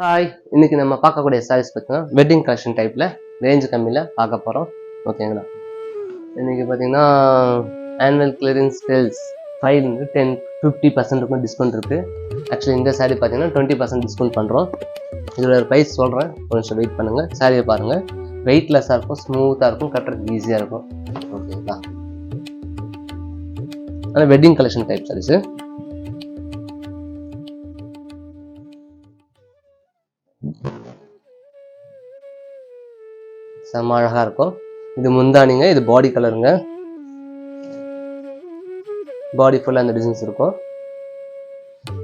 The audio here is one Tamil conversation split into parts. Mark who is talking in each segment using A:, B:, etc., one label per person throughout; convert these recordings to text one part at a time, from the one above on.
A: ஹாய், இன்னைக்கு நம்ம பார்க்கக்கூடிய சாரீஸ் பார்த்தீங்கன்னா வெட்டிங் கலெக்ஷன் டைப்பில் ரேஞ்சு கம்மியில் பார்க்க போகிறோம். ஓகேங்களா? இன்னைக்கு பார்த்தீங்கன்னா ஆனுவல் கிளியரன்ஸ் சேல்ஸ் 50% டிஸ்கவுண்ட் இருக்குது. ஆக்சுவலி இந்த சாரீ பார்த்தீங்கன்னா 20% டிஸ்கவுண்ட் பண்ணுறோம். இதோட ப்ரைஸ் சொல்கிறேன், கொஞ்சம் வெயிட் பண்ணுங்கள். சாரியை பாருங்கள், வெயிட்லெஸ்ஸாக இருக்கும், ஸ்மூத்தாக இருக்கும், கட்டுறதுக்கு ஈஸியாக இருக்கும். ஓகேங்களா? ஆனால் வெட்டிங் கலெக்ஷன் டைப் சாரீஸு. செம்ம அழகா இருக்கும். இது முந்தானிங்க, இது பாடி கலருங்க. பாடி ஃபுல்லாக அந்த டிசைன்ஸ் இருக்கும்.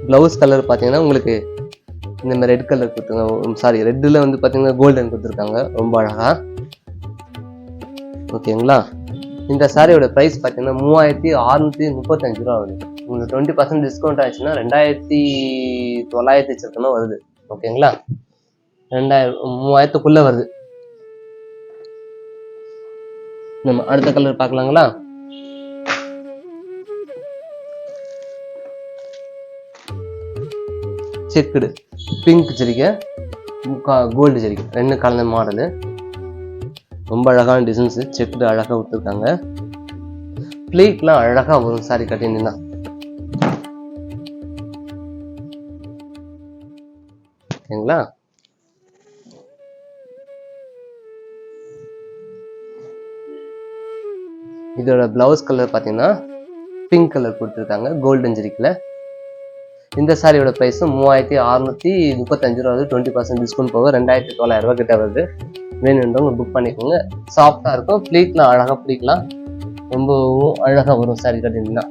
A: ப்ளவுஸ் கலர் பார்த்தீங்கன்னா உங்களுக்கு இந்த மாதிரி ரெட் கலர் கொடுத்துருங்க. சாரி, ரெட்டில் வந்து பார்த்தீங்கன்னா கோல்டன் கொடுத்துருக்காங்க, ரொம்ப அழகா. ஓகேங்களா? இந்த சாரியோட ப்ரைஸ் பார்த்தீங்கன்னா 3635 ரூபா வருது. உங்களுக்கு 20% டிஸ்கவுண்ட் ஆயிடுச்சுன்னா 2900 சட்டமாக வருது. ஓகேங்களா? 3000க்குள்ளே வருது. நம்ம அடுத்த கலர் பார்க்கலாங்களா? செக்குடு பிங்க் ஜரிகை, கோல்டு ஜரிகை, ரெண்டு கலந்த மாடலு. ரொம்ப அழகான டிசைன்ஸு, செக்குடு அழகாக விட்டுருக்காங்க. பிளேட்லாம் அழகாக வரும் சாரி கட்டினா. ஓகேங்களா? இதோட பிளவுஸ் கலர் பார்த்தீங்கன்னா பிங்க் கலர் கொடுத்துருக்காங்க, கோல்டன் ஜரிக்கில். இந்த சாரியோட ப்ரைஸும் 3635 ரூபா வருது. 20% டிஸ்கவுண்ட் போக 2900 ரூபா கிட்ட வருது. வேணுன்றவங்க புக் பண்ணிக்கோங்க. சாஃப்டாக இருக்கும், ப்ளீட்லாம் அழகாக பிடிக்கலாம், ரொம்பவும் அழகாக வரும் சாரி கட்டிங்கன்னா.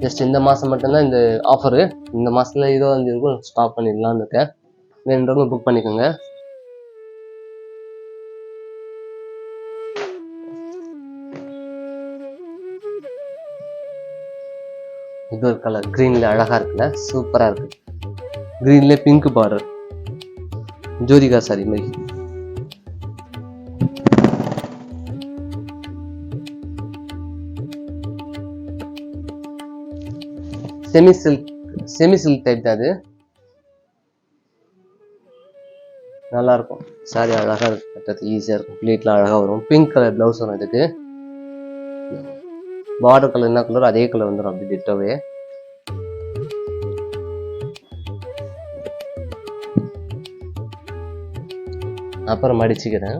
A: ஜஸ்ட் இந்த மாதம் மட்டும்தான் இந்த ஆஃபரு. இந்த மாதத்தில் 25 இருக்கும், ஸ்டாப் பண்ணிடலான்னு இருக்கேன். வேணுன்றவங்க புக் பண்ணிக்கோங்க. இது ஒரு கலர் கிரீன்ல அழகா இருக்குல்ல, சூப்பரா இருக்கு. கிரீன்ல பிங்க் பார்டர், ஜோதிகா சாரி மாதிரி. செமி சில்க் டைப் தான் அது. நல்லா இருக்கும் சாரி, அழகா இருக்கு, கட்டுறது ஈஸியா இருக்கும், பிளேட்லாம் அழகா வரும். பிங்க் கலர் பிளவுஸ் வரும் இதுக்கு. பார்டர் கலர் என்ன கலர் அதே கலர் வந்துடும், அப்படி டிட்டோவே. அப்புறம் மடிச்சுக்கிறேன்.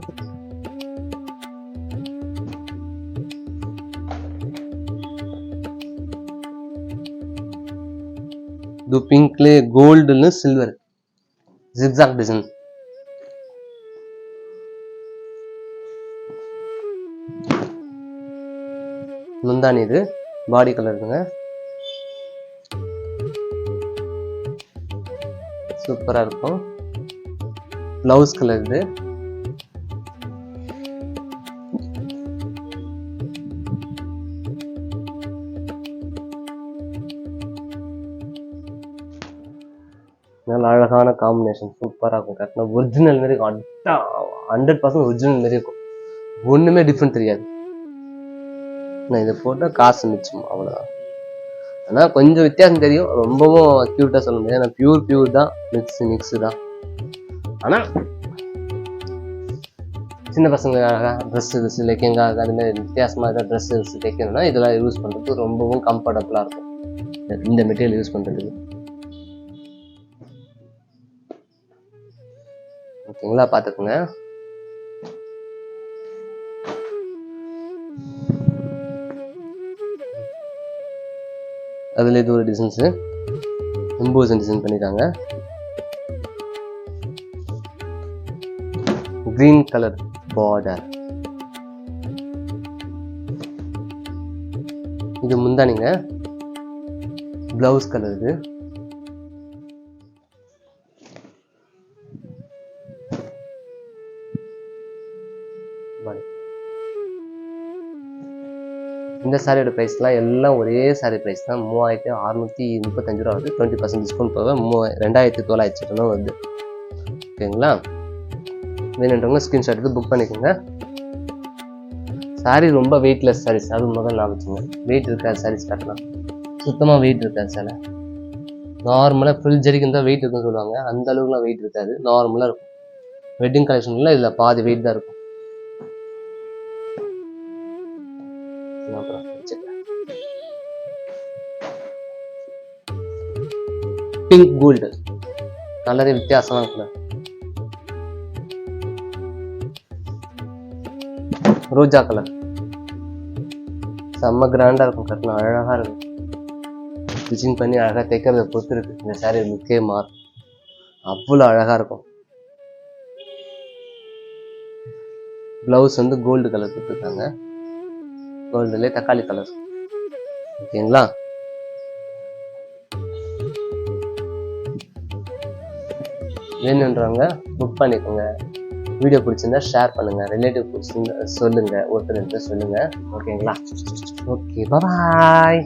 A: இது பிங்க்ல கோல்டுன்னு சில்வர் ஜிக்ஸாக் டிசைன். முந்தானி இது பாடி கலர் இருக்குங்க, சூப்பரா இருக்கும். பிளவுஸ் கலர் இது. நல்ல அழகான காம்பினேஷன், சூப்பரா இருக்கும். கரெக்டா ஒரிஜினல் மாரி 100% ஒரிஜினல் மாரி இருக்கும், ஒண்ணுமே டிஃப்ரெண்ட் தெரியாது. நான் இதை போட்டால் காசு மிச்சம், அவ்வளோதான். ஆனால் கொஞ்சம் வித்தியாசம் தெரியும், ரொம்பவும் க்யூட்டாக சொல்ல முடியாது. ஆனால் பியூர் தான், மிக்ஸு தான். ஆனால் சின்ன பசங்களுக்காக ட்ரெஸ்ஸு லெக்கிங்கா அது மாதிரி வித்தியாசமாக ஏதாவது ட்ரெஸ்ஸு தைக்கணும்னா இதெல்லாம் யூஸ் பண்ணுறதுக்கு ரொம்பவும் கம்ஃபர்டபுளாக இருக்கும், இந்த மெட்டீரியல் யூஸ் பண்ணுறதுக்கு. ஓகேங்களா? பார்த்துக்குங்க. அதில் இது ஒரு டிசைன்ஸு, எம்போசன் டிசைன் பண்ணிட்டாங்க. Green colour border. இது முந்தானிங்க, பிளவுஸ் கலர் இது. இந்த சாரியோட ப்ரைஸ்லாம் எல்லாம் ஒரே சாரி ப்ரைஸ் தான், 3635 ரூபா வருது. 20% டிஸ்கவுண்ட் போக 2900 வருது. ஓகேங்களா? வேணுன்றவங்க ஸ்க்ரீன்ஷாட் எடுத்து புக் பண்ணிக்கோங்க. சாரி ரொம்ப வெயிட்லெஸ் சாரீஸ், அது முதல்ல நான் வச்சுங்க. வெயிட் இருக்காது சாரீஸ் காட்டலாம், சுத்தமாக வெயிட் இருக்காது சார். நார்மலாக ஃபுல் ஜரிக்கு தான் வெயிட் இருக்குன்னு சொல்லுவாங்க, அந்த அளவுக்குலாம் வெயிட் இருக்காது, நார்மலாக இருக்கும். வெட்டிங் கலெக்ஷனில் இதில் பாதி வெயிட் தான் இருக்கும். பிங்க் கோல்டு கலரே வித்தியாசமான கலர். ரோஜா கலர் செம்ம கிராண்டா இருக்கும், கட்டணும் அழகா இருக்கும். ஸ்டிச்சிங் பண்ணி அழகா தைக்கிறத பொறுத்து இருக்கு இந்த சாரீ முக்கிய மாறும், அவ்வளோ அழகா இருக்கும். பிளவுஸ் வந்து கோல்டு கலர் கொடுத்துருக்காங்க, கோல்டுலேயே தக்காளி கலர். ஓகேங்களா? வேணுன்றவங்க புக் பண்ணிக்கோங்க. வீடியோ பிடிச்சிருந்தா ஷேர் பண்ணுங்க, ரிலேட்டிவ் பிடிச்சிருந்தா சொல்லுங்க, ஒருத்தர் சொல்லுங்க. ஓகேங்களா? ஓகே, பாய்.